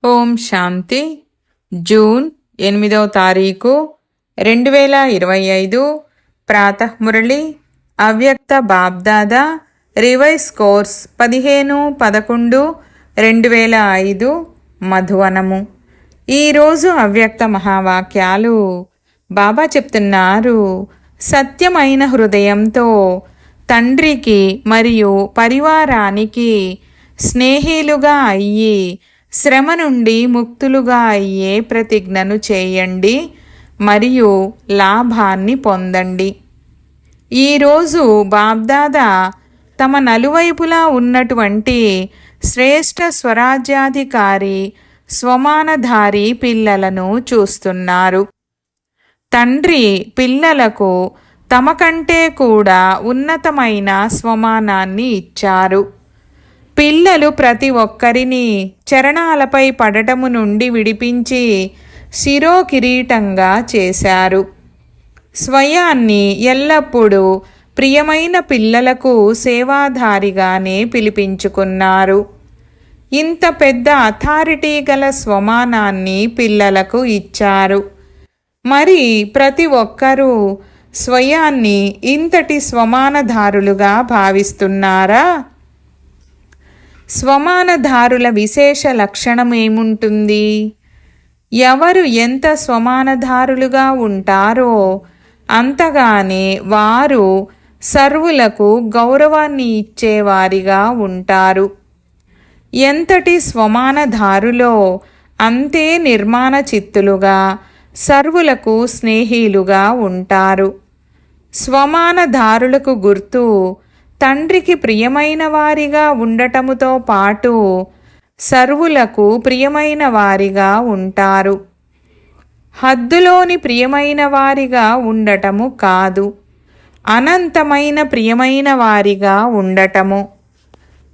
ఓం శాంతి. June 8వ తారీఖు 2025 ప్రాతఃమురళి అవ్యక్త బాబ్దాదా రివైజ్ కోర్స్ 15-11-2005 మధువనము. ఈరోజు అవ్యక్త మహావాక్యాలు బాబా చెప్తున్నారు. సత్యమైన హృదయంతో తండ్రికి మరియు పరివారానికి స్నేహిలుగా అయ్యి శ్రమ నుండి ముక్తులుగా అయ్యే ప్రతిజ్ఞను చేయండి మరియు లాభాన్ని పొందండి. ఈరోజు బాబ్దాదా తమ నలువైపులా ఉన్నటువంటి శ్రేష్ఠ స్వరాజ్యాధికారి స్వమానధారి పిల్లలను చూస్తున్నారు. తండ్రి పిల్లలకు తమ కంటే కూడా ఉన్నతమైన స్వమానాన్ని ఇచ్చారు. పిల్లలు ప్రతి ఒక్కరిని చరణాలపై పడటము నుండి విడిపించి శిరో కిరీటంగా చేశారు. స్వయాన్ని ఎల్లప్పుడూ ప్రియమైన పిల్లలకు సేవాధారిగానే పిలిపించుకున్నారు. ఇంత పెద్ద అథారిటీ గల స్వమానాన్ని పిల్లలకు ఇచ్చారు. మరి ప్రతి ఒక్కరూ స్వయాన్ని ఇంతటి స్వమానధారులుగా భావిస్తున్నారా? స్వమానధారుల విశేష లక్షణం ఏముంటుంది? ఎవరు ఎంత స్వమానధారులుగా ఉంటారో అంతగానే వారు సర్వులకు గౌరవాన్ని ఇచ్చేవారిగా ఉంటారు. ఎంతటి స్వమానధారులో అంతే నిర్మాణ చిత్తులుగా సర్వులకు స్నేహిలుగా ఉంటారు. స్వమానధారులకు గుర్తు తండ్రికి ప్రియమైన వారిగా ఉండటముతో పాటు సర్వులకు ప్రియమైన వారిగా ఉంటారు. హద్దులోని ప్రియమైన వారిగా ఉండటము కాదు, అనంతమైన ప్రియమైన వారిగా ఉండటము.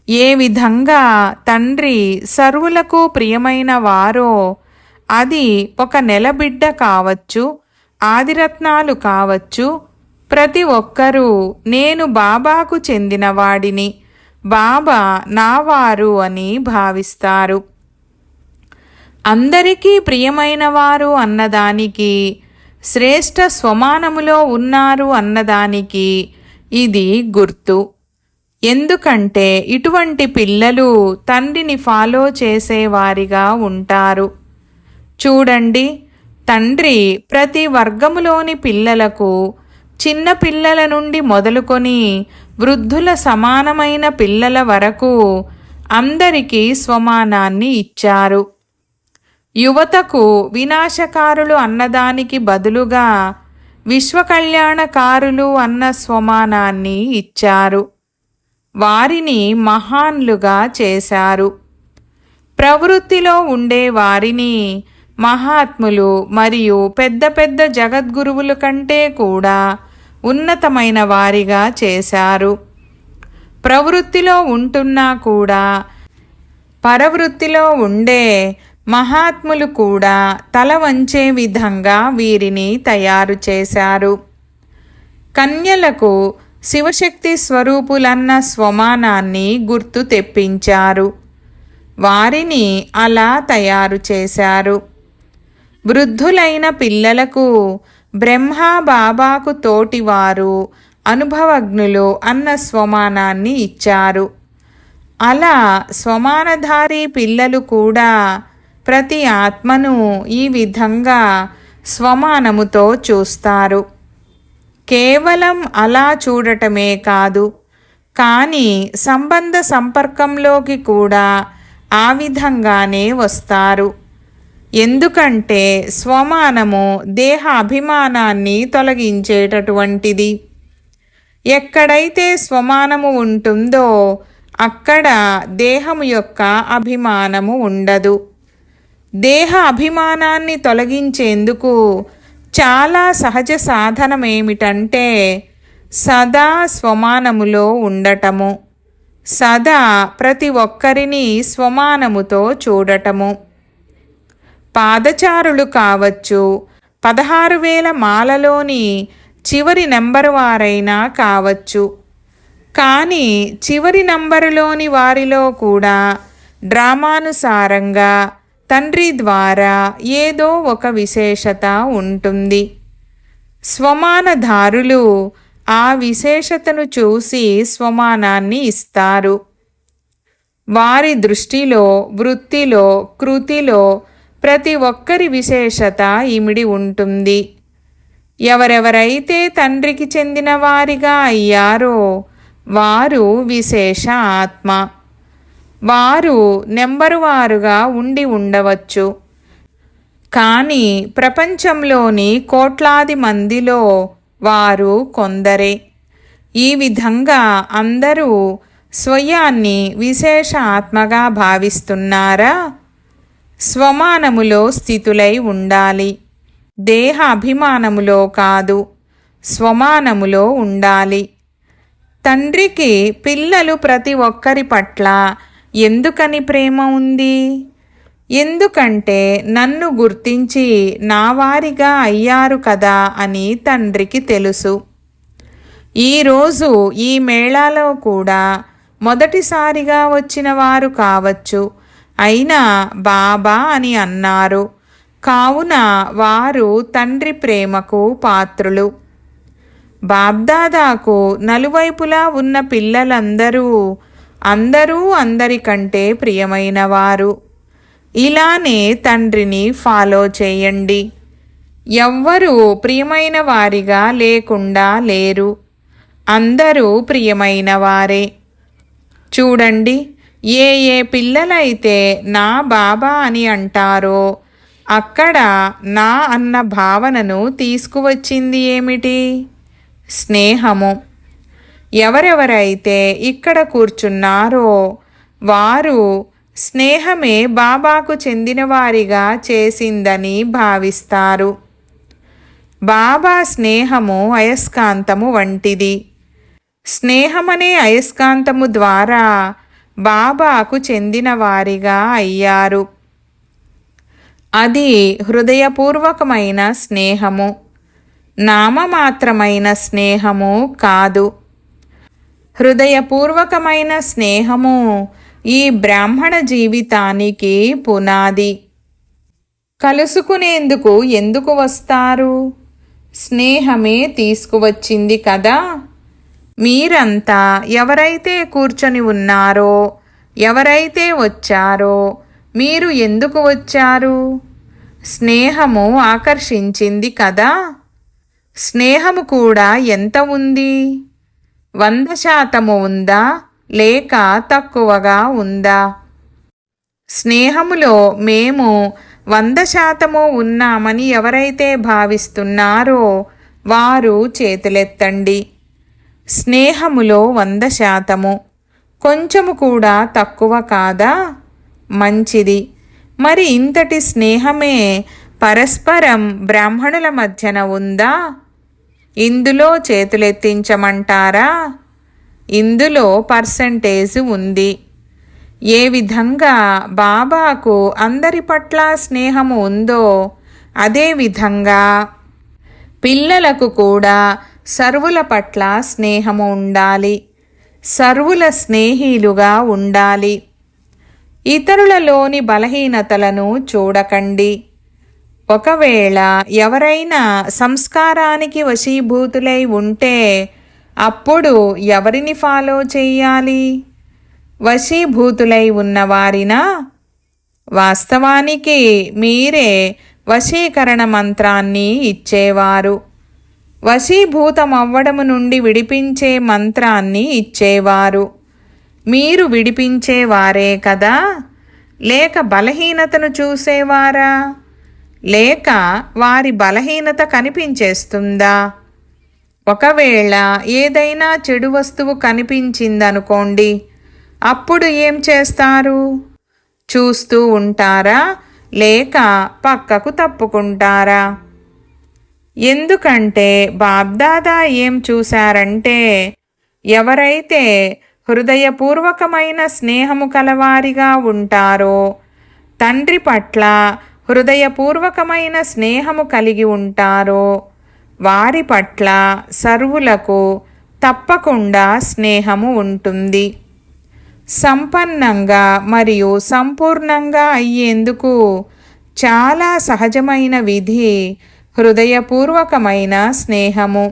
ఏ విధంగా తండ్రి సర్వులకు ప్రియమైన వారో అది ఒక నెలబిడ్డ కావచ్చు, ఆదిరత్నాలు కావచ్చు, ప్రతి ఒక్కరూ నేను బాబాకు చెందినవాడిని, బాబా నావారు అని భావిస్తారు. అందరికీ ప్రియమైన వారు అన్నదానికి, శ్రేష్ఠ స్వమానములో ఉన్నారు అన్నదానికి ఇది గుర్తు. ఎందుకంటే ఇటువంటి పిల్లలు తండ్రిని ఫాలో చేసేవారిగా ఉంటారు. చూడండి, తండ్రి ప్రతి వర్గములోని పిల్లలకు, చిన్న పిల్లల నుండి మొదలుకొని వృద్ధుల సమానమైన పిల్లల వరకు అందరికీ స్వమానాన్ని ఇచ్చారు. యువతకు వినాశకారులు అన్నదానికి బదులుగా విశ్వకళ్యాణకారులు అన్న స్వమానాన్ని ఇచ్చారు. వారిని మహాన్లుగా చేశారు. ప్రవృత్తిలో ఉండే వారిని మహాత్ములు మరియు పెద్ద పెద్ద జగద్గురువుల కంటే కూడా ఉన్నతమైన వారిగా చేశారు. ప్రవృత్తిలో ఉంటున్నా కూడా పరవృత్తిలో ఉండే మహాత్ములు కూడా తల వంచే విధంగా వీరిని తయారు చేశారు. కన్యలకు శివశక్తి స్వరూపులన్న స్వమానాన్ని గుర్తు తెప్పించారు. వారిని అలా తయారు చేశారు. వృద్ధులైన పిల్లలకు బ్రహ్మ బాబాకు తోటివారు, అనుభవజ్ఞులు అన్న స్వమానాన్ని ఇచ్చారు. అలా స్వమానధారి పిల్లలు కూడా ప్రతి ఆత్మను ఈ విధంగా స్వమానముతో చూస్తారు. కేవలం అలా చూడటమే కాదు, కానీ సంబంధ సంపర్కంలోకి కూడా ఆ విధంగానే వస్తారు. ఎందుకంటే స్వమానము దేహ అభిమానాన్ని తొలగించేటటువంటిది. ఎక్కడైతే స్వమానము ఉంటుందో అక్కడ దేహము యొక్క అభిమానము ఉండదు. దేహ అభిమానాన్ని తొలగించేందుకు చాలా సహజ సాధనమేమిటంటే సదా స్వమానములో ఉండటము, సదా ప్రతి ఒక్కరిని స్వమానముతో చూడటము. పాదచారులు కావచ్చు, 16,000 మాలలోని చివరి నెంబరు వారైనా కావచ్చు, కానీ చివరి నంబరులోని వారిలో కూడా డ్రామానుసారంగా తండ్రి ద్వారా ఏదో ఒక విశేషత ఉంటుంది. స్వమానధారులు ఆ విశేషతను చూసి స్వమానాన్ని ఇస్తారు. వారి దృష్టిలో, వృత్తిలో, కృతిలో ప్రతి ఒక్కరి విశేషత ఇమిడి ఉంటుంది. ఎవరెవరైతే తండ్రికి చెందిన వారిగా అయ్యారో వారు విశేష ఆత్మ. వారు నెంబరువారుగా ఉండి ఉండవచ్చు, కానీ ప్రపంచంలోని కోట్లాది మందిలో వారు కొందరే. ఈ విధంగా అందరూ స్వయాన్ని విశేష ఆత్మగా భావిస్తున్నారా? స్వమానములో స్థితులై ఉండాలి. దేహ అభిమానములో కాదు, స్వమానములో ఉండాలి. తండ్రికి పిల్లలు ప్రతి ఒక్కరి పట్ల ఎందుకని ప్రేమ ఉంది? ఎందుకంటే నన్ను గుర్తించి నా వారిగా అయ్యారు కదా అని తండ్రికి తెలుసు. ఈరోజు ఈ మేళాలో కూడా మొదటిసారిగా వచ్చిన వారు కావచ్చు, అయినా బాబా అని అన్నారు. కావున వారు తండ్రి ప్రేమకు పాత్రులు. బాబ్దాదాకు నలువైపులా ఉన్న పిల్లలందరూ అందరికంటే ప్రియమైనవారు. ఇలానే తండ్రిని ఫాలో చేయండి. ఎవ్వరూ ప్రియమైన వారిగా లేకుండా లేరు. అందరూ ప్రియమైన వారే. చూడండి, ఏ పిల్లలైతే నా బాబా అని అంటారో అక్కడ నా అన్న భావనను తీసుకువచ్చింది ఏమిటి? స్నేహము. ఎవరెవరైతే ఇక్కడ కూర్చున్నారో వారు స్నేహమే బాబాకు చెందినవారిగా చేసిందని భావిస్తారు. బాబా స్నేహము అయస్కాంతము వంటిది. స్నేహమనే అయస్కాంతము ద్వారా బాబాకు చెందినవారిగా అయ్యారు. అది హృదయపూర్వకమైన స్నేహము, నామమాత్రమైన స్నేహము కాదు. హృదయపూర్వకమైన స్నేహము ఈ బ్రాహ్మణ జీవితానికి పునాది. కలుసుకునేందుకు ఎందుకు వస్తారు? స్నేహమే తీసుకువచ్చింది కదా. మీరంతా ఎవరైతే కూర్చొని ఉన్నారో, ఎవరైతే వచ్చారో, మీరు ఎందుకు వచ్చారు? స్నేహము ఆకర్షించింది కదా. స్నేహము కూడా ఎంత ఉంది? 100% ఉందా లేక తక్కువగా ఉందా? స్నేహములో మేము 100% ఉన్నామని ఎవరైతే భావిస్తున్నారో వారు చేతులెత్తండి. స్నేహములో 100%, కొంచెము కూడా తక్కువ కాదా? మంచిది. మరి ఇంతటి స్నేహమే పరస్పరం బ్రాహ్మణుల మధ్యన ఉందా? ఇందులో చేతులెత్తించమంటారా? ఇందులో పర్సంటేజ్ ఉంది. ఏ విధంగా బాబాకు అందరి పట్ల స్నేహము ఉందో అదే విధంగా పిల్లలకు కూడా సర్వుల పట్ల స్నేహము ఉండాలి. సర్వుల స్నేహిలుగా ఉండాలి. ఇతరులలోని బలహీనతలను చూడకండి. ఒకవేళ ఎవరైనా సంస్కారానికి వశీభూతులై ఉంటే అప్పుడు ఎవరిని ఫాలో చెయ్యాలి? వశీభూతులై ఉన్నవారినా? వాస్తవానికి మీరే వశీకరణ మంత్రాన్ని ఇచ్చేవారు. వశీభూతమవ్వడము నుండి విడిపించే మంత్రాన్ని ఇచ్చేవారు. మీరు విడిపించేవారే కదా. లేక బలహీనతను చూసేవారా? లేక వారి బలహీనత కనిపించేస్తుందా? ఒకవేళ ఏదైనా చెడు వస్తువు కనిపించిందనుకోండి, అప్పుడు ఏం చేస్తారు? చూస్తూ ఉంటారా లేక పక్కకు తప్పుకుంటారా? ఎందుకంటే బాబ్దాదా ఏం చూశారంటే ఎవరైతే హృదయపూర్వకమైన స్నేహము కలవారిగా ఉంటారో, తండ్రి పట్ల హృదయపూర్వకమైన స్నేహము కలిగి ఉంటారో వారి పట్ల సర్వులకు తప్పకుండా స్నేహము ఉంటుంది. సంపన్నంగా మరియు సంపూర్ణంగా అయ్యేందుకు చాలా సహజమైన విధి హృదయపూర్వకమైన స్నేహము.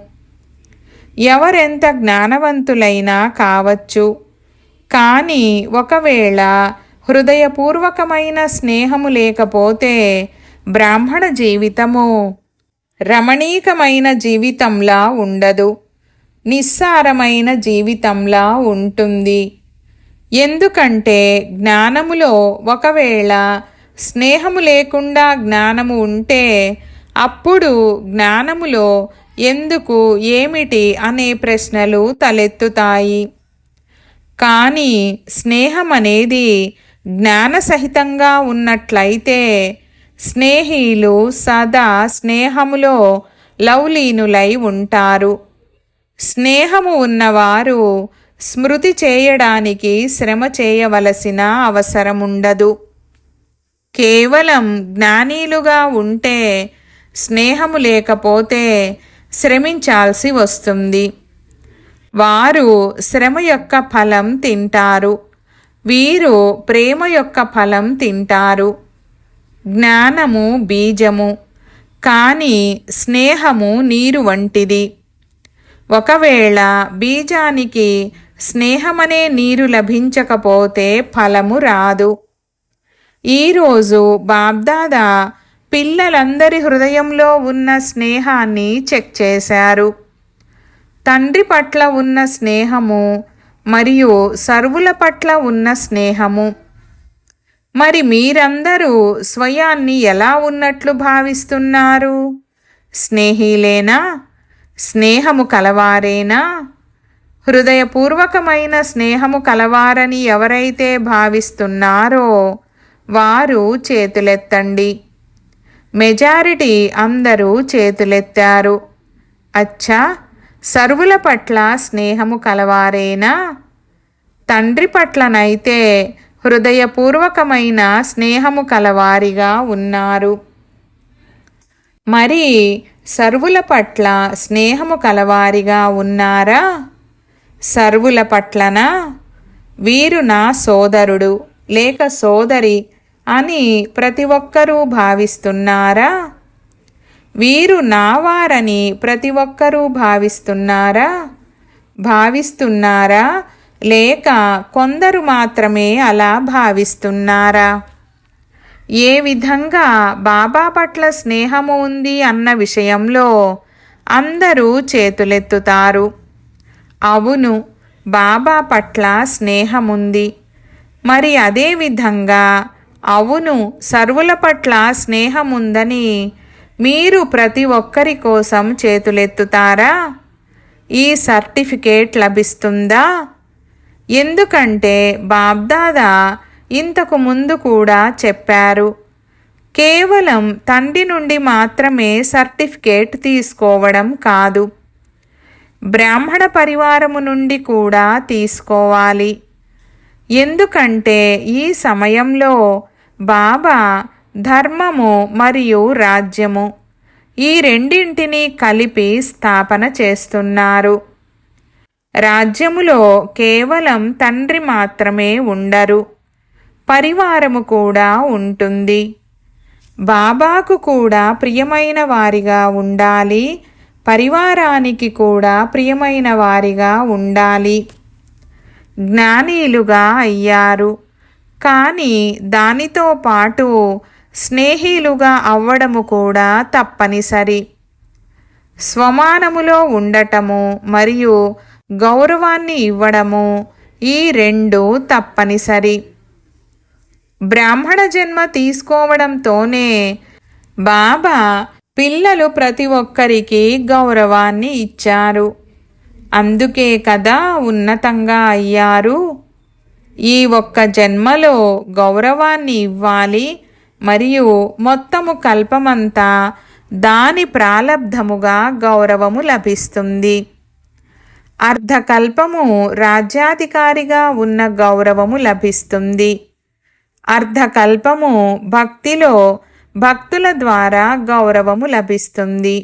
ఎవరెంత జ్ఞానవంతులైనా కావచ్చు, కానీ ఒకవేళ హృదయపూర్వకమైన స్నేహము లేకపోతే బ్రాహ్మణ జీవితము రమణీకమైన జీవితంలా ఉండదు, నిస్సారమైన జీవితంలా ఉంటుంది. ఎందుకంటే జ్ఞానములో ఒకవేళ స్నేహము లేకుండా జ్ఞానము ఉంటే అప్పుడు జ్ఞానములో ఎందుకు, ఏమిటి అనే ప్రశ్నలు తలెత్తుతాయి. కానీ స్నేహం అనేది జ్ఞానసహితంగా ఉన్నట్లయితే స్నేహీలు సదా స్నేహములో లౌలీనులై ఉంటారు. స్నేహము ఉన్నవారు స్మృతి చేయడానికి శ్రమ చేయవలసిన అవసరముండదు. కేవలం జ్ఞానీలుగా ఉంటే స్నేహము లేకపోతే శ్రమించాల్సి వస్తుంది. వారు శ్రమ యొక్క ఫలం తింటారు, వీరు ప్రేమ యొక్క ఫలం తింటారు. జ్ఞానము బీజము, కానీ స్నేహము నీరు వంటిది. ఒకవేళ బీజానికి స్నేహమనే నీరు లభించకపోతే ఫలము రాదు. ఈరోజు బాబ్దాదా పిల్లలందరి హృదయంలో ఉన్న స్నేహాన్ని చెక్ చేశారు. తండ్రి పట్ల ఉన్న స్నేహము మరియు సర్వుల పట్ల ఉన్న స్నేహము. మరి మీరందరూ స్వయాన్ని ఎలా ఉన్నట్లు భావిస్తున్నారు? స్నేహిలేనా? స్నేహము కలవారేనా? హృదయపూర్వకమైన స్నేహము కలవారని ఎవరైతే భావిస్తున్నారో వారు చేతులెత్తండి. మెజారిటీ అందరూ చేతులెత్తారు. అచ్చా, సర్వుల పట్ల స్నేహము కలవారేనా? తండ్రి పట్లనైతే హృదయపూర్వకమైన స్నేహము కలవారిగా ఉన్నారు. మరి సర్వుల పట్ల స్నేహము కలవారిగా ఉన్నారా? సర్వుల పట్లనా? వీరు నా సోదరుడు లేక సోదరి అని ప్రతి ఒక్కరూ భావిస్తున్నారా? వీరు నావారని ప్రతి ఒక్కరూ భావిస్తున్నారా? లేక కొందరు మాత్రమే అలా భావిస్తున్నారా? ఏ విధంగా బాబా పట్ల స్నేహము ఉంది అన్న విషయంలో అందరూ చేతులెత్తుతారు. అవును, బాబా పట్ల స్నేహముంది. మరి అదే విధంగా అవును, సర్వుల పట్ల స్నేహముందని మీరు ప్రతి ఒక్కరి కోసం చేతులెత్తుతారా? ఈ సర్టిఫికేట్ లభిస్తుందా? ఎందుకంటే బాబ్దాదా ఇంతకు ముందు కూడా చెప్పారు, కేవలం తండ్రి నుండి మాత్రమే సర్టిఫికేట్ తీసుకోవడం కాదు, బ్రాహ్మణ పరివారము నుండి కూడా తీసుకోవాలి. ఎందుకంటే ఈ సమయంలో బాబా ధర్మము మరియు రాజ్యము ఈ రెండింటినీ కలిపి స్థాపన చేస్తున్నారు. రాజ్యములో కేవలం తండ్రి మాత్రమే ఉండరు, పరివారము కూడా ఉంటుంది. బాబాకు కూడా ప్రియమైన వారిగా ఉండాలి, పరివారానికి కూడా ప్రియమైన వారిగా ఉండాలి. జ్ఞానీలుగా అయ్యారు, కానీ దానితో పాటు స్నేహిలుగా అవ్వడము కూడా తప్పనిసరి. స్వమానములో ఉండటము మరియు గౌరవాన్ని ఇవ్వడము ఈ రెండు తప్పనిసరి. బ్రాహ్మణ జన్మ తీసుకోవడంతోనే బాబా పిల్లలు ప్రతి ఒక్కరికి గౌరవాన్ని ఇచ్చారు. అందుకే కదా ఉన్నతంగా అయ్యారు. ఈ ఒక్క జన్మలో గౌరవాన్ని ఇవ్వాలి మరియు మొత్తము కల్పమంతా దాని ప్రాలబ్ధముగా గౌరవము లభిస్తుంది. అర్ధకల్పము రాజ్యాధికారిగా ఉన్న గౌరవము లభిస్తుంది. అర్ధకల్పము భక్తిలో భక్తుల ద్వారా గౌరవము లభిస్తుంది.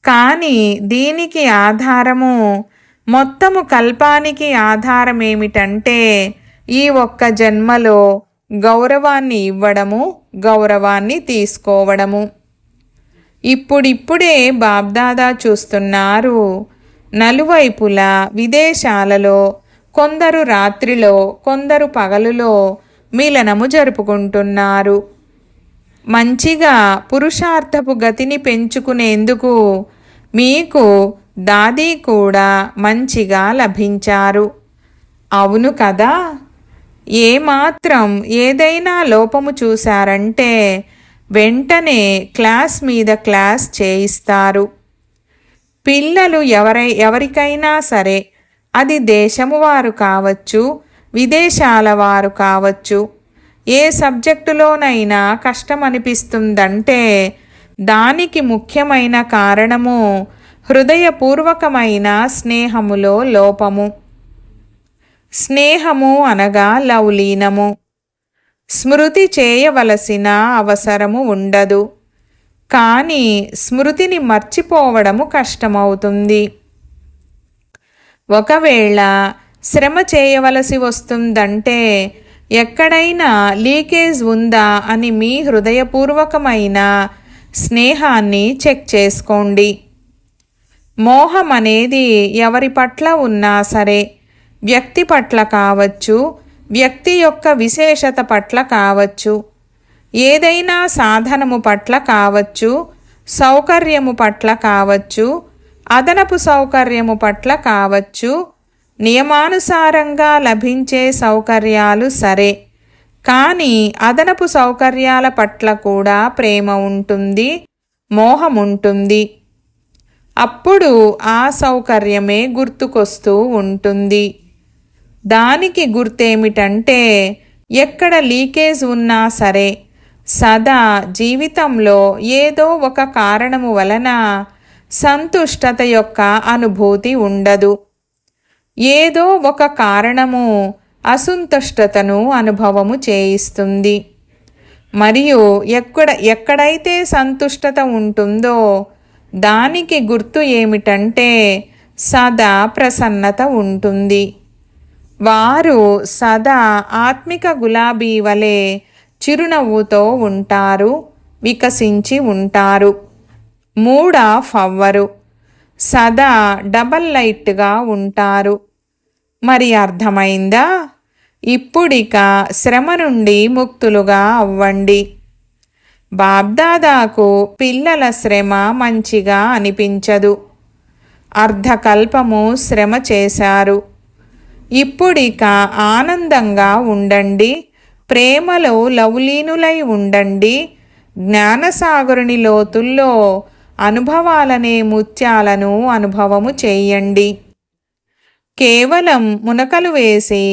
కానీ దీనికి ఆధారము మొత్తము కల్పానికి ఆధారమేమిటంటే ఈ ఒక్క జన్మలో గౌరవాన్ని ఇవ్వడము, గౌరవాన్ని తీసుకోవడము. ఇప్పుడిప్పుడే బాబ్దాదా చూస్తున్నారు, నలువైపులా విదేశాలలో కొందరు రాత్రిలో, కొందరు పగలులో మిలనము జరుపుకుంటున్నారు. మంచిగా పురుషార్థపు గతిని పెంచుకునేందుకు మీకు దాదీ కూడా మంచిగా లభించారు. అవును కదా. ఏమాత్రం ఏదైనా లోపము చూశారంటే వెంటనే క్లాస్ మీద క్లాస్ చేయిస్తారు. పిల్లలు ఎవరికైనా సరే, అది దేశము వారు కావచ్చు, విదేశాల వారు కావచ్చు, ఏ సబ్జెక్టులోనైనా కష్టం అనిపిస్తుందంటే దానికి ముఖ్యమైన కారణము హృదయపూర్వకమైన స్నేహములో లోపము. స్నేహము అనగా లవలీనము. స్మృతి చేయవలసిన అవసరము ఉండదు, కానీ స్మృతిని మర్చిపోవడము కష్టమవుతుంది. ఒకవేళ శ్రమ చేయవలసి వస్తుందంటే ఎక్కడైనా లీకేజ్ ఉందా అని మీ హృదయపూర్వకమైన స్నేహాన్ని చెక్ చేసుకోండి. మోహం అనేది ఎవరి పట్ల ఉన్నా సరే, వ్యక్తి పట్ల కావచ్చు, వ్యక్తి యొక్క విశేషత పట్ల కావచ్చు, ఏదైనా సాధనము పట్ల కావచ్చు, సౌకర్యము పట్ల కావచ్చు, అదనపు సౌకర్యము పట్ల కావచ్చు, నియమానుసారంగా లభించే సౌకర్యాలు సరే, కానీ అదనపు సౌకర్యాల పట్ల కూడా ప్రేమ ఉంటుంది, మోహం ఉంటుంది. అప్పుడు ఆ సౌకర్యమే గుర్తుకొస్తూ ఉంటుంది. దానికి గుర్తేమిటంటే ఎక్కడ లీకేజ్ ఉన్నా సరే, సదా జీవితంలో ఏదో ఒక కారణము వలన సంతుష్టత యొక్క అనుభూతి ఉండదు. ఏదో ఒక కారణము అసంతుష్టతను అనుభవము చేయిస్తుంది. మరియు ఎక్కడైతే సంతుష్టత ఉంటుందో దానికి గుర్తు ఏమిటంటే సదా ప్రసన్నత ఉంటుంది. వారు సదా ఆత్మిక గులాబీ వలె చిరునవ్వుతో ఉంటారు, వికసించి ఉంటారు. మూడ్ ఆఫ్ అవ్వరు, సదా డబల్ లైట్గా ఉంటారు. మరి అర్థమైందా? ఇప్పుడిక శ్రమ నుండి ముక్తులుగా అవ్వండి. బాబ్దాదాకు పిల్లల శ్రమ మంచిగా అనిపించదు. అర్ధకల్పము శ్రమ చేశారు. ఇప్పుడిక ఆనందంగా ఉండండి, ప్రేమలో లవలీనులై ఉండండి. జ్ఞానసాగరుని లోతుల్లో అనుభవాలనే ముత్యాలను అనుభవము చేయండి. కేవలం మునకలు వేసి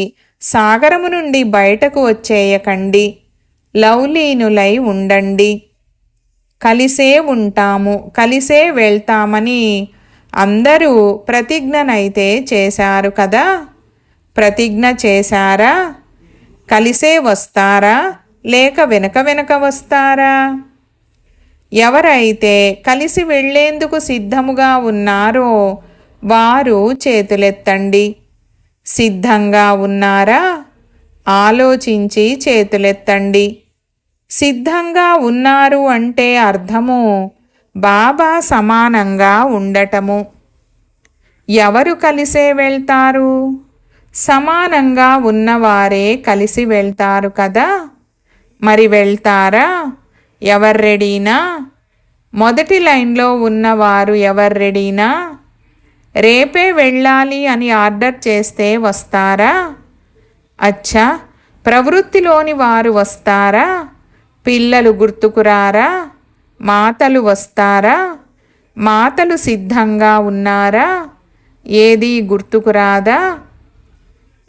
సాగరము నుండి బయటకు వచ్చేయకండి. లవలీనులై ఉండండి. కలిసే ఉంటాము, కలిసే వెళ్తామని అందరూ ప్రతిజ్ఞనైతే చేశారు కదా. ప్రతిజ్ఞ చేశారా? కలిసే వస్తారా లేక వెనక వెనక వస్తారా? ఎవరైతే కలిసి వెళ్లేందుకు సిద్ధముగా ఉన్నారో వారు చేతులెత్తండి. సిద్ధంగా ఉన్నారా? ఆలోచించి చేతులెత్తండి. సిద్ధంగా ఉన్నారు అంటే అర్థము బాబా సమానంగా ఉండటము. ఎవరు కలిసే వెళ్తారు? సమానంగా ఉన్నవారే కలిసి వెళ్తారు కదా. మరి వెళ్తారా? ఎవరు రెడీనా? మొదటి లైన్లో ఉన్నవారు ఎవరు రెడీనా? రేపే వెళ్ళాలి అని ఆర్డర్ చేస్తే వస్తారా? అచ్చా, ప్రవృత్తిలోని వారు వస్తారా? పిల్లలు గుర్తుకురారా? మాతలు వస్తారా? మాతలు సిద్ధంగా ఉన్నారా? ఏది గుర్తుకురాదా?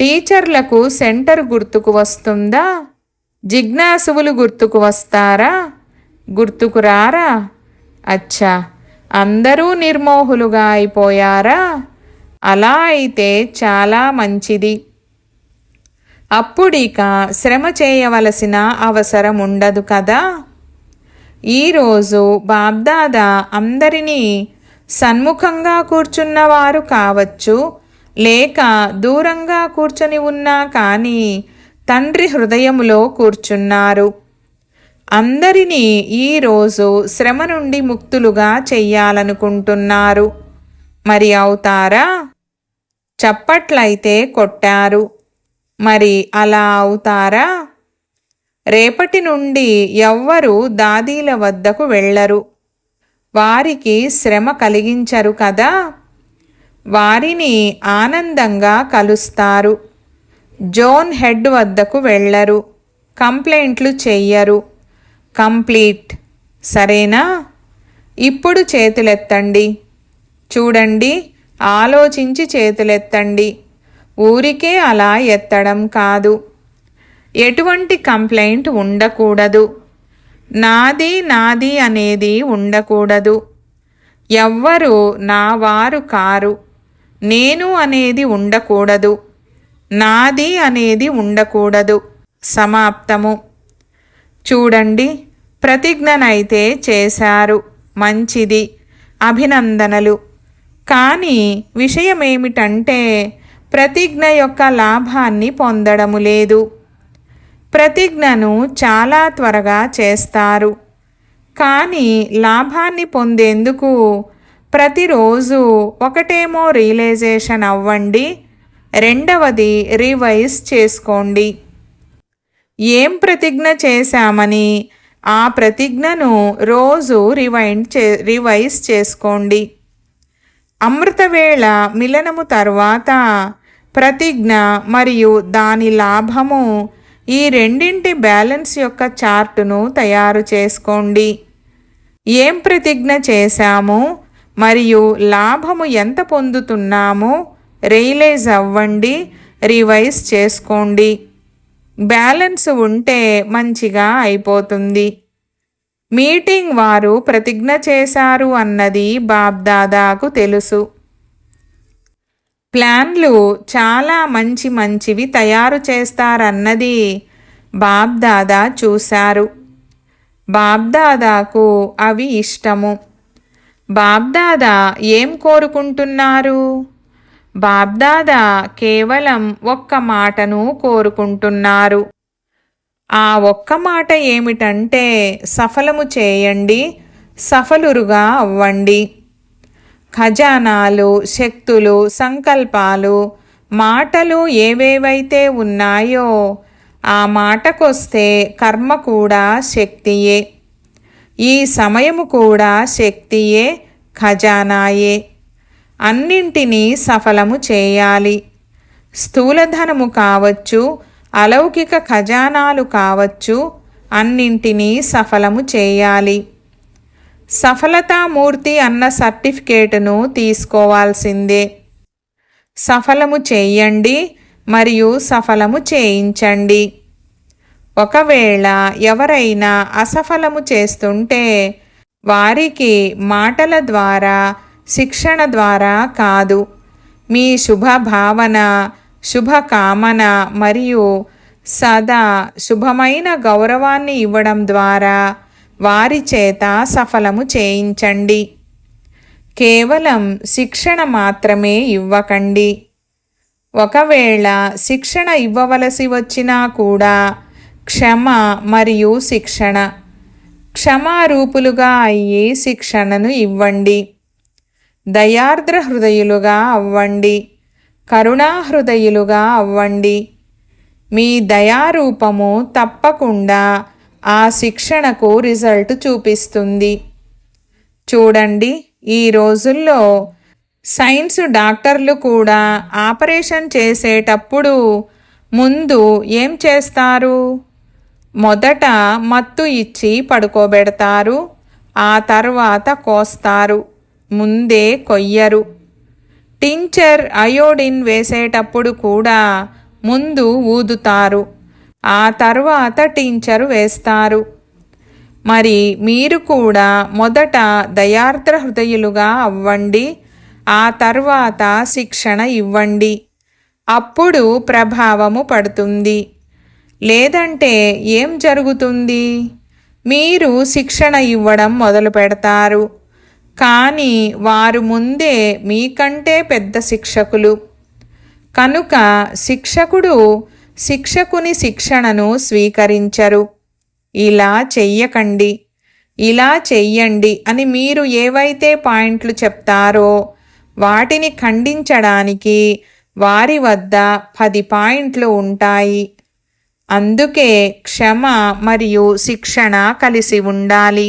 టీచర్లకు సెంటర్ గుర్తుకు వస్తుందా? జిజ్ఞాసువులు గుర్తుకు వస్తారా? గుర్తుకురారా? అచ్చా, అందరూ నిర్మోహులుగా అయిపోయారా? అలా అయితే చాలా మంచిది. అప్పుడిక శ్రమ చేయవలసిన అవసరం ఉండదు కదా. ఈరోజు బాబ్దాదా అందరినీ సన్ముఖంగా కూర్చున్నవారు కావచ్చు, లేక దూరంగా కూర్చొని ఉన్నా కానీ తండ్రి హృదయములో కూర్చున్నారు. అందరినీ ఈరోజు శ్రమ నుండి ముక్తులుగా చెయ్యాలనుకుంటున్నారు. మరి అవుతారా? చప్పట్లయితే కొట్టారు. మరి అలా అవుతారా? రేపటి నుండి ఎవ్వరూ దాదీల వద్దకు వెళ్ళరు. వారికి శ్రమ కలిగించరు కదా. వారిని ఆనందంగా కలుస్తారు. జోన్ హెడ్ వద్దకు వెళ్ళరు. కంప్లైంట్లు చెయ్యరు. కంప్లీట్. సరేనా? ఇప్పుడు చేతులెత్తండి. చూడండి, ఆలోచించి చేతులెత్తండి. ఊరికే అలా ఎత్తడం కాదు. ఎటువంటి కంప్లైంట్ ఉండకూడదు. నాది నాది అనేది ఉండకూడదు. ఎవ్వరూ నా వారు కారు, నేను అనేది ఉండకూడదు. నాది అనేది ఉండకూడదు. సమాప్తము. చూడండి, ప్రతిజ్ఞనైతే చేశారు. మంచిది, అభినందనలు. కానీ విషయమేమిటంటే ప్రతిజ్ఞ యొక్క లాభాన్ని పొందడము లేదు. ప్రతిజ్ఞను చాలా త్వరగా చేస్తారు, కానీ లాభాన్ని పొందేందుకు ప్రతిరోజు ఒకటేమో రియలైజేషన్ అవ్వండి, రెండవది రివైజ్ చేసుకోండి. ఏం ప్రతిజ్ఞ చేశామని ఆ ప్రతిజ్ఞను రోజు రివైజ్ చేసుకోండి. అమృతవేళ మిలనము తర్వాత ప్రతిజ్ఞ మరియు దాని లాభము, ఈ రెండింటి బ్యాలెన్స్ యొక్క చార్టును తయారు చేసుకోండి. ఏం ప్రతిజ్ఞ చేశాము మరియు లాభము ఎంత పొందుతున్నామో రియలైజ్ అవ్వండి, రివైజ్ చేసుకోండి. బ్యాలెన్స్ ఉంటే మంచిగా అయిపోతుంది. మీటింగ్ వారు ప్రతిజ్ఞ చేశారు అన్నది బాబ్దాదాకు తెలుసు. ప్లాన్లు చాలా మంచివి తయారు చేస్తారన్నది బాబ్దాదా చూశారు. బాబ్దాదాకు అవి ఇష్టము. బాబ్దాదా ఏం కోరుకుంటున్నారు? బాబ్దాదా కేవలం ఒక్క మాటను కోరుకుంటున్నారు. ఆ ఒక్క మాట ఏమిటంటే సఫలము చేయండి, సఫలురుగా అవ్వండి. ఖజానాలు, శక్తులు, సంకల్పాలు, మాటలు ఏవేవైతే ఉన్నాయో ఆ మాటకొస్తే కర్మ కూడా శక్తియే. ఈ సమయము కూడా శక్తియే, ఖజానాయే. అన్నింటినీ సఫలము చేయాలి. స్థూలధనము కావచ్చు, అలౌకిక ఖజానాలు కావచ్చు, అన్నింటినీ సఫలము చేయాలి. సఫలతామూర్తి అన్న సర్టిఫికేటును తీసుకోవాల్సిందే. సఫలము చేయండి మరియు సఫలము చేయించండి. ఒకవేళ ఎవరైనా అసఫలము చేస్తుంటే వారికి మాటల ద్వారా, శిక్షణ ద్వారా కాదు, మీ శుభభావన, శుభకామన మరియు సదా శుభమైన గౌరవాన్ని ఇవ్వడం ద్వారా వారి చేత సఫలము చేయించండి. కేవలం శిక్షణ మాత్రమే ఇవ్వకండి. ఒకవేళ శిక్షణ ఇవ్వవలసి వచ్చినా కూడా క్షమ మరియు శిక్షణ, క్షమారూపులుగా అయ్యి శిక్షణను ఇవ్వండి. దయార్ద్ర హృదయులుగా అవ్వండి, కరుణాహృదయులుగా అవ్వండి. మీ దయారూపము తప్పకుండా ఆ శిక్షణకు రిజల్ట్ చూపిస్తుంది. చూడండి, ఈ రోజుల్లో సైన్స్ డాక్టర్లు కూడా ఆపరేషన్ చేసేటప్పుడు ముందు ఏం చేస్తారు? మొదట మత్తు ఇచ్చి పడుకోబెడతారు, ఆ తర్వాత కోస్తారు, ముందే కొయ్యరు. టించర్ అయోడిన్ వేసేటప్పుడు కూడా ముందు ఊదుతారు, ఆ తర్వాత టించర్ వేస్తారు. మరి మీరు కూడా మొదట దయార్ద్ర హృదయులుగా అవ్వండి, ఆ తర్వాత శిక్షణ ఇవ్వండి. అప్పుడు ప్రభావము పడుతుంది. లేదంటే ఏం జరుగుతుంది? మీరు శిక్షణ ఇవ్వడం మొదలు పెడతారు, కానీ వారు ముందే మీకంటే పెద్ద శిక్షకులు. కనుక శిక్షకుడు శిక్షకుని శిక్షణను స్వీకరించరు. ఇలా చెయ్యకండి, ఇలా చెయ్యండి అని మీరు ఏవైతే పాయింట్లు చెప్తారో వాటిని ఖండించడానికి వారి వద్ద 10 పాయింట్లు ఉంటాయి. అందుకే క్షమ మరియు శిక్షణ కలిసి ఉండాలి.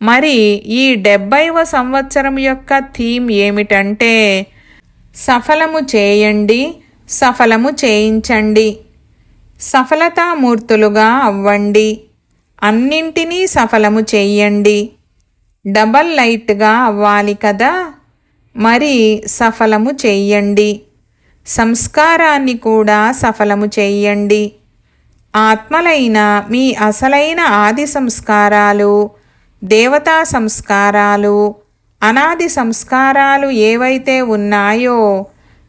మరి ఈ 70వ సంవత్సరం యొక్క థీమ్ ఏమిటంటే సఫలము చేయండి, సఫలము చేయించండి. సఫలతామూర్తులుగా అవ్వండి, అన్నింటినీ సఫలము చెయ్యండి. డబల్ లైట్గా అవ్వాలి కదా, మరి సఫలము చెయ్యండి. సంస్కారాన్ని కూడా సఫలము చెయ్యండి. ఆత్మలైన మీ అసలైన ఆది సంస్కారాలు, దేవతా సంస్కారాలు, అనాది సంస్కారాలు ఏవైతే ఉన్నాయో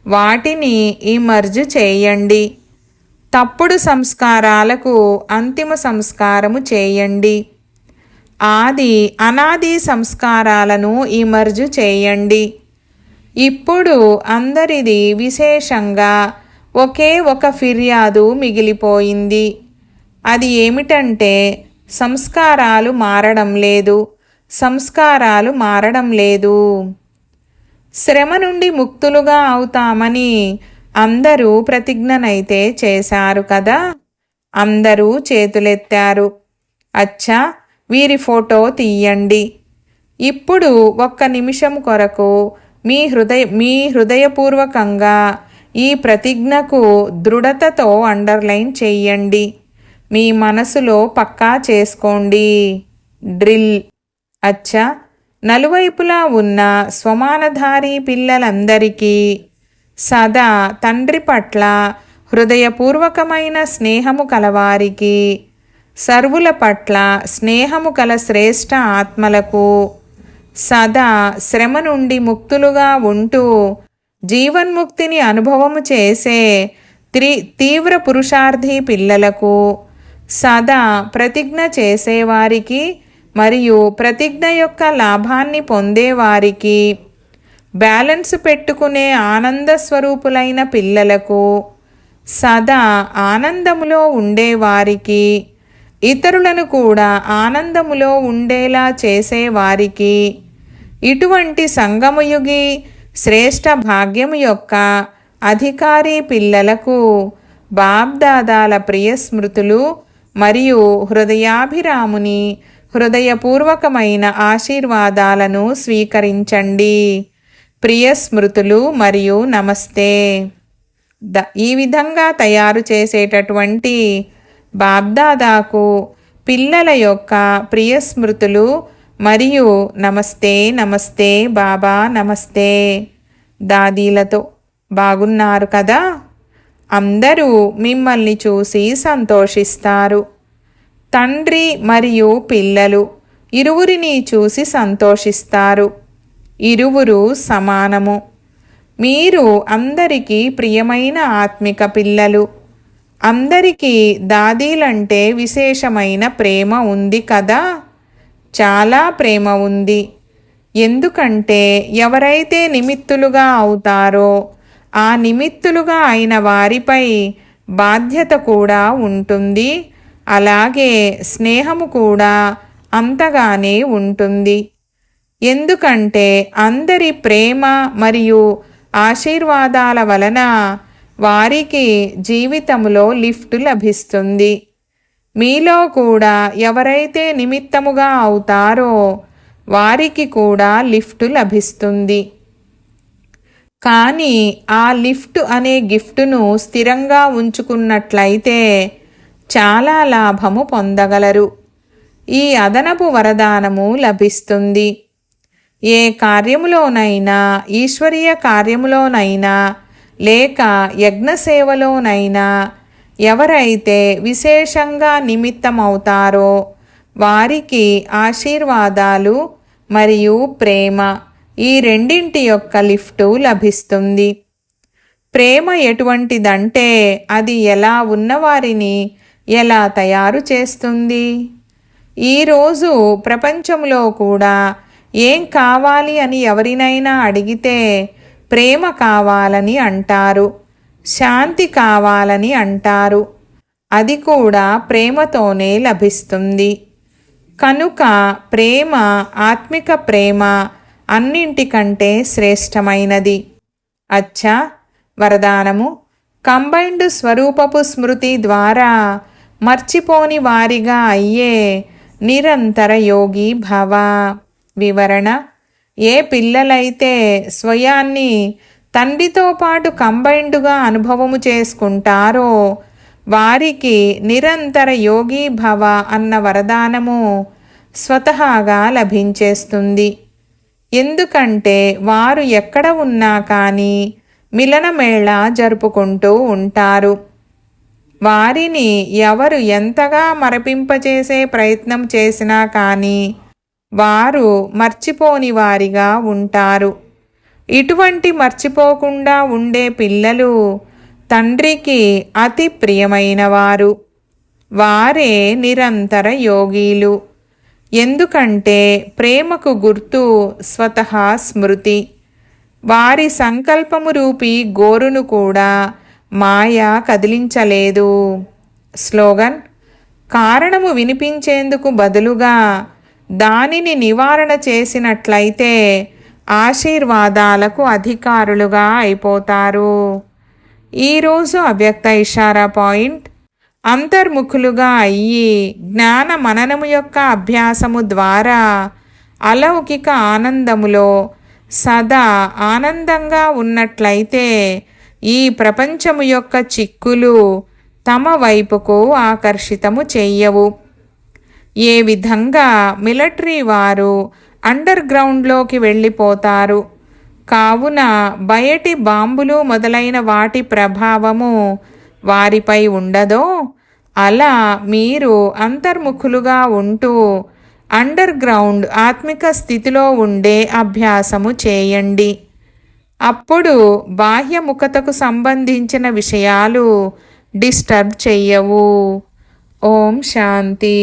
వాటిని ఇమర్జ్ చేయండి. తప్పుడు సంస్కారాలకు అంతిమ సంస్కారము చేయండి. ఆది అనాది సంస్కారాలను ఇమర్జ్ చేయండి. ఇప్పుడు అందరిది విశేషంగా ఒకే ఒక ఫిర్యాదు మిగిలిపోయింది. అది ఏమిటంటే సంస్కారాలు మారడం లేదు, సంస్కారాలు మారడం లేదు. శ్రమ నుండి ముక్తులుగా అవుతామని అందరూ ప్రతిజ్ఞనైతే చేశారు కదా. అందరూ చేతులెత్తారు. అచ్చా, వీరి ఫోటో తీయండి. ఇప్పుడు 1 నిమిషం కొరకు మీ హృదయపూర్వకంగా ఈ ప్రతిజ్ఞకు దృఢతతో అండర్లైన్ చెయ్యండి. మీ మనసులో పక్కా చేసుకోండి. డ్రిల్. అచ్చా, నలువైపులా ఉన్న స్వమానధారి పిల్లలందరికీ సదా తండ్రి పట్ల హృదయపూర్వకమైన స్నేహము కలవారికి, సర్వుల పట్ల స్నేహము కల శ్రేష్ఠ ఆత్మలకు, సదా శ్రమ నుండి ముక్తులుగా ఉంటూ జీవన్ముక్తిని అనుభవము చేసే తీవ్ర పురుషార్థి పిల్లలకు, సదా ప్రతిజ్ఞ చేసేవారికి మరియు ప్రతిజ్ఞ యొక్క లాభాన్ని పొందేవారికి, బ్యాలెన్స్ పెట్టుకునే ఆనంద స్వరూపులైన పిల్లలకు, సదా ఆనందములో ఉండేవారికి, ఇతరులను కూడా ఆనందములో ఉండేలా చేసేవారికి, ఇటువంటి సంగమయుగి శ్రేష్ఠ భాగ్యము యొక్క అధికారి పిల్లలకు బాబ్దాదాల ప్రియ స్మృతులు మరియు హృదయాభిరాముని హృదయపూర్వకమైన ఆశీర్వాదాలను స్వీకరించండి. ప్రియ స్మృతులు మరియు నమస్తే. ఈ విధంగా తయారు చేసేటటువంటి బాబ్దాదాకు పిల్లల యొక్క ప్రియ స్మృతులు మరియు నమస్తే నమస్తే బాబా నమస్తే దాదీలతో. బాగున్నారు కదా. అందరూ మిమ్మల్ని చూసి సంతోషిస్తారు. తండ్రి మరియు పిల్లలు ఇరువురిని చూసి సంతోషిస్తారు. ఇరువురు సమానము. మీరు అందరికీ ప్రియమైన ఆత్మిక పిల్లలు. అందరికీ దాదీలంటే విశేషమైన ప్రేమ ఉంది కదా. చాలా ప్రేమ ఉంది. ఎందుకంటే ఎవరైతే నిమిత్తులుగా అవుతారో ఆ నిమిత్తులుగా అయిన వారిపై బాధ్యత కూడా ఉంటుంది. అలాగే స్నేహము కూడా అంతగానే ఉంటుంది. ఎందుకంటే అందరి ప్రేమ మరియు ఆశీర్వాదాల వలన వారికి జీవితంలో లిఫ్ట్ లభిస్తుంది. మీలో కూడా ఎవరైతే నిమిత్తముగా అవుతారో వారికి కూడా లిఫ్ట్ లభిస్తుంది. కానీ ఆ లిఫ్ట్ అనే గిఫ్టును స్థిరంగా ఉంచుకున్నట్లయితే చాలా లాభము పొందగలరు. ఈ అదనపు వరదానము లభిస్తుంది. ఏ కార్యములోనైనా, ఈశ్వరీయ కార్యములోనైనా లేక యజ్ఞసేవలోనైనా ఎవరైతే విశేషంగా నిమిత్తమవుతారో వారికి ఆశీర్వాదాలు మరియు ప్రేమ ఈ రెండింటి యొక్క లిఫ్టు లభిస్తుంది. ప్రేమ ఎటువంటిదంటే అది ఎలా ఉన్నవారిని ఎలా తయారు చేస్తుంది. ఈరోజు ప్రపంచంలో కూడా ఏం కావాలి అని ఎవరినైనా అడిగితే ప్రేమ కావాలని అంటారు. శాంతి కావాలని అంటారు. అది కూడా ప్రేమతోనే లభిస్తుంది. కనుక ప్రేమ, ఆత్మిక ప్రేమ అన్నింటికంటే శ్రేష్టమైనది. అచ్చా, వరదానము. కంబైన్డ్ స్వరూపపు స్మృతి ద్వారా మర్చిపోని వారిగా అయ్యే నిరంతర యోగి భవ. వివరణ: ఏ పిల్లలైతే స్వయాన్ని తండ్రితో పాటు కంబైన్డ్గా అనుభవము చేసుకుంటారో వారికి నిరంతర యోగి భవ అన్న వరదానము స్వతహాగా లభించేస్తుంది. ఎందుకంటే వారు ఎక్కడ ఉన్నా కానీ మిలనమేళ జరుపుకుంటూ ఉంటారు. వారిని ఎవరు ఎంతగా మరపింపచేసే ప్రయత్నం చేసినా కానీ వారు మర్చిపోని వారిగా ఉంటారు. ఇటువంటి మర్చిపోకుండా ఉండే పిల్లలు తండ్రికి అతి ప్రియమైనవారు. వారే నిరంతర యోగీలు. ఎందుకంటే ప్రేమకు గుర్తు స్వతహా స్మృతి. వారి సంకల్పము రూపీ గోరును కూడా మాయ కదిలించలేదు. స్లోగన్: కారణము వినిపించేందుకు బదులుగా దానిని నివారణ చేసినట్లయితే ఆశీర్వాదాలకు అధికారులుగా అయిపోతారు. ఈరోజు అవ్యక్త ఇషారా పాయింట్: అంతర్ముఖులుగా అయ్యి జ్ఞాన మననము యొక్క అభ్యాసము ద్వారా అలౌకిక ఆనందములో సదా ఆనందంగా ఉన్నట్లయితే ఈ ప్రపంచము యొక్క చిక్కులు తమ వైపుకు ఆకర్షితము చెయ్యవు. ఏ విధంగా మిలిటరీ వారు అండర్ గ్రౌండ్లోకి వెళ్ళిపోతారు, కావున బయటి బాంబులు మొదలైన వాటి ప్రభావము వారిపై ఉండదో, అలా మీరు అంతర్ముఖులుగా ఉంటూ అండర్ గ్రౌండ్ ఆత్మిక స్థితిలో ఉండే అభ్యాసము చేయండి. అప్పుడు బాహ్యముఖతకు సంబంధించిన విషయాలు డిస్టర్బ్ చెయ్యవు. ఓం శాంతి.